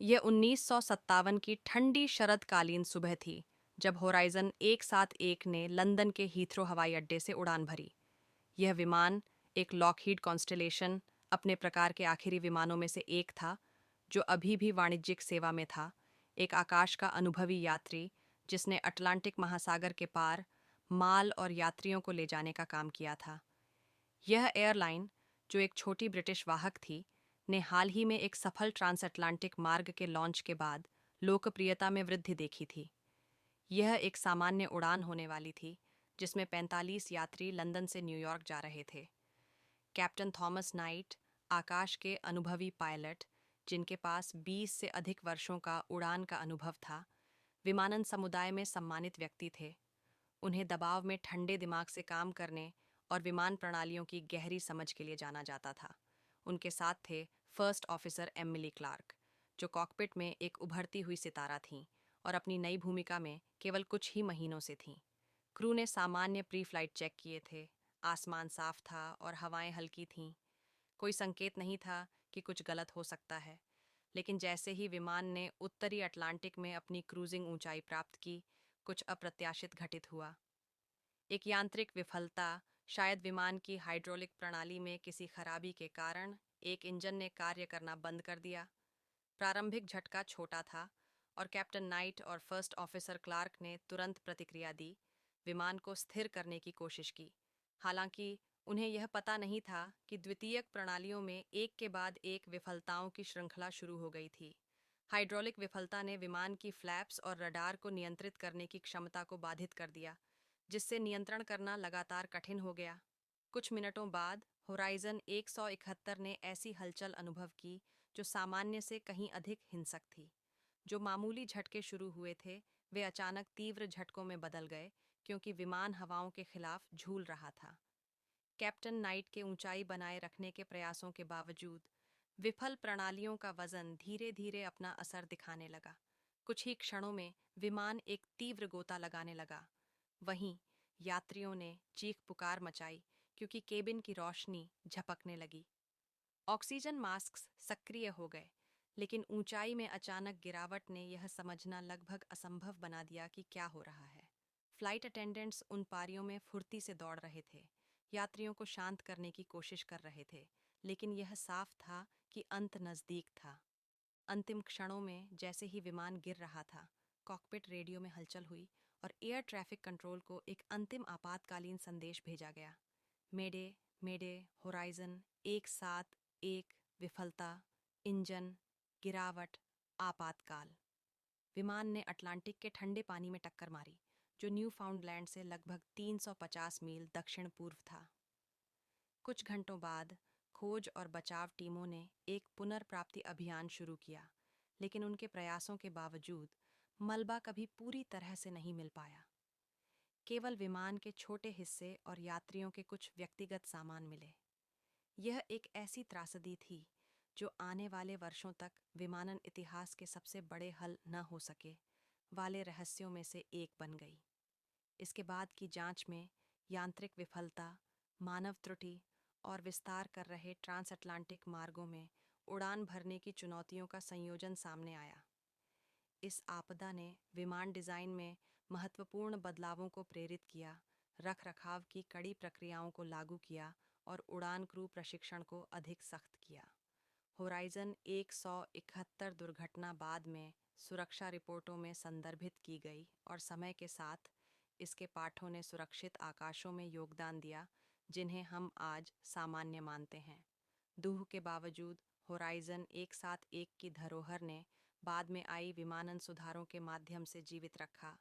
यह 1957 की ठंडी शरदकालीन सुबह थी जब होराइजन 171 ने लंदन के हीथ्रो हवाई अड्डे से उड़ान भरी। यह विमान, एक लॉकहीड कॉन्स्टेलेशन, अपने प्रकार के आखिरी विमानों में से एक था जो अभी भी वाणिज्यिक सेवा में था। एक आकाश का अनुभवी यात्री जिसने अटलांटिक महासागर के पार माल और यात्रियों को ले जाने का काम किया था। यह एयरलाइन, जो एक छोटी ब्रिटिश वाहक थी, ने हाल ही में एक सफल ट्रांस अटलांटिक मार्ग के लॉन्च के बाद लोकप्रियता में वृद्धि देखी थी। यह एक सामान्य उड़ान होने वाली थी जिसमें 45 यात्री लंदन से न्यूयॉर्क जा रहे थे। कैप्टन थॉमस नाइट, आकाश के अनुभवी पायलट जिनके पास 20 से अधिक वर्षों का उड़ान का अनुभव था, विमानन समुदाय में सम्मानित व्यक्ति थे। उन्हें दबाव में ठंडे दिमाग से काम करने और विमान प्रणालियों की गहरी समझ के लिए जाना जाता था। उनके साथ थे फर्स्ट ऑफिसर एमिली क्लार्क, जो कॉकपिट में एक उभरती हुई सितारा थीं और अपनी नई भूमिका में केवल कुछ ही महीनों से थीं। क्रू ने सामान्य प्री फ्लाइट चेक किए थे। आसमान साफ था और हवाएं हल्की थीं। कोई संकेत नहीं था कि कुछ गलत हो सकता है। लेकिन जैसे ही विमान ने उत्तरी अटलांटिक में अपनी क्रूजिंग ऊंचाई प्राप्त की, कुछ अप्रत्याशित घटित हुआ। एक यांत्रिक विफलता, शायद विमान की हाइड्रोलिक प्रणाली में किसी खराबी के कारण, एक इंजन ने कार्य करना बंद कर दिया। प्रारंभिक झटका छोटा था और कैप्टन नाइट और फर्स्ट ऑफिसर क्लार्क ने तुरंत प्रतिक्रिया दी, विमान को स्थिर करने की कोशिश की। हालांकि उन्हें यह पता नहीं था कि द्वितीयक प्रणालियों में एक के बाद एक विफलताओं की श्रृंखला शुरू हो गई थी। हाइड्रोलिक विफलता ने विमान की फ्लैप्स और रडार को नियंत्रित करने की क्षमता को बाधित कर दिया, जिससे नियंत्रण करना लगातार कठिन हो गया। कुछ मिनटों बाद होराइजन 171 ने ऐसी हलचल अनुभव की जो सामान्य से कहीं अधिक हिंसक थी। जो मामूली झटके शुरू हुए थे, वे अचानक तीव्र झटकों में बदल गए क्योंकि विमान हवाओं के खिलाफ झूल रहा था। कैप्टन नाइट के ऊंचाई बनाए रखने के प्रयासों के बावजूद विफल प्रणालियों का वजन धीरे धीरे अपना असर दिखाने लगा। कुछ ही क्षणों में विमान एक तीव्र गोता लगाने लगा। वहीं यात्रियों ने चीख पुकार मचाई क्योंकि केबिन की रोशनी झपकने लगी। ऑक्सीजन मास्क सक्रिय हो गए, लेकिन ऊंचाई में अचानक गिरावट ने यह समझना लगभग असंभव बना दिया कि क्या हो रहा है। फ्लाइट अटेंडेंट्स उन पारियों में फुर्ती से दौड़ रहे थे, यात्रियों को शांत करने की कोशिश कर रहे थे, लेकिन यह साफ था कि अंत नज़दीक था। अंतिम क्षणों में जैसे ही विमान गिर रहा था, कॉकपिट रेडियो में हलचल हुई और एयर ट्रैफिक कंट्रोल को एक अंतिम आपातकालीन संदेश भेजा गया। मेडे, मेडे, होराइजन 171, विफलता, इंजन, गिरावट, आपातकाल। विमान ने अटलांटिक के ठंडे पानी में टक्कर मारी, जो न्यू फाउंडलैंड से लगभग 350 मील दक्षिण पूर्व था। कुछ घंटों बाद खोज और बचाव टीमों ने एक पुनर्प्राप्ति अभियान शुरू किया, लेकिन उनके प्रयासों के बावजूद मलबा कभी पूरी तरह से नहीं मिल पाया। केवल विमान के छोटे हिस्से और यात्रियों के कुछ व्यक्तिगत सामान मिले। यह एक ऐसी त्रासदी थी जो आने वाले वर्षों तक विमानन इतिहास के सबसे बड़े हल न हो सके वाले रहस्यों में से एक बन गई। इसके बाद की जांच में यांत्रिक विफलता, मानव त्रुटि और विस्तार कर रहे ट्रांस अटलांटिक मार्गों में उड़ान भरने की चुनौतियों का संयोजन सामने आया। इस आपदा ने विमान डिज़ाइन में महत्वपूर्ण बदलावों को प्रेरित किया, रखरखाव की कड़ी प्रक्रियाओं को लागू किया और उड़ान क्रू प्रशिक्षण को अधिक सख्त किया। होराइजन 171 दुर्घटना बाद में सुरक्षा रिपोर्टों में संदर्भित की गई और समय के साथ इसके पाठों ने सुरक्षित आकाशों में योगदान दिया जिन्हें हम आज सामान्य मानते हैं। दूह के बावजूद होराइजन 171 की धरोहर ने बाद में आई विमानन सुधारों के माध्यम से जीवित रखा,